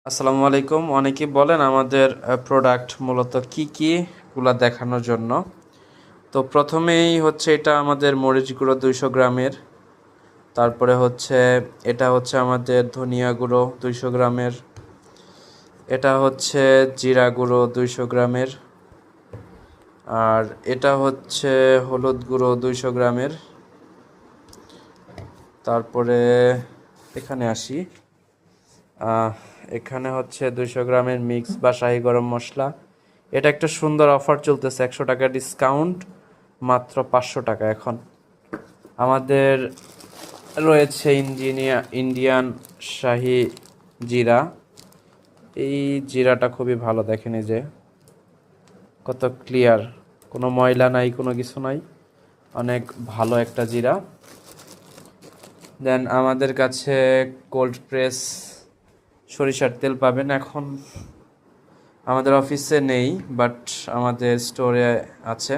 আসসালামু আলাইকুম। অনেকেই বলেন আমাদের প্রোডাক্ট মূলত কি গুলা দেখানোর জন্য। তো প্রথমেই হচ্ছে এটা আমাদের মরিচ গুঁড়ো 200 গ্রামের। তারপরে হচ্ছে এটা হচ্ছে আমাদের ধনিয়া গুঁড়ো 200 গ্রামের। এটা হচ্ছে জিরা গুঁড়ো 200 গ্রামের। আর এটা হচ্ছে হলুদ গুঁড়ো 200 গ্রামের। তারপরে এখানে আসি, এখানে হচ্ছে 200 গ্রামের মিক্স বা শাহি গরম মশলা। এটা একটা সুন্দর অফার চলতেছে, 100 টাকা ডিসকাউন্ট, মাত্র 500 টাকা এখন। আমাদের রয়েছে ইন্ডিয়ান শাহি জিরা। এই জিরাটা খুবই ভালো, দেখেন এই যে কত ক্লিয়ার, কোনো ময়লা নাই, কোনো কিছু নাই, অনেক ভালো একটা জিরা। দেন আমাদের কাছে কোল্ড প্রেস সরিষার তেল পাবেন। এখন আমাদের অফিসে নেই, বাট আমাদের স্টোরে আছে।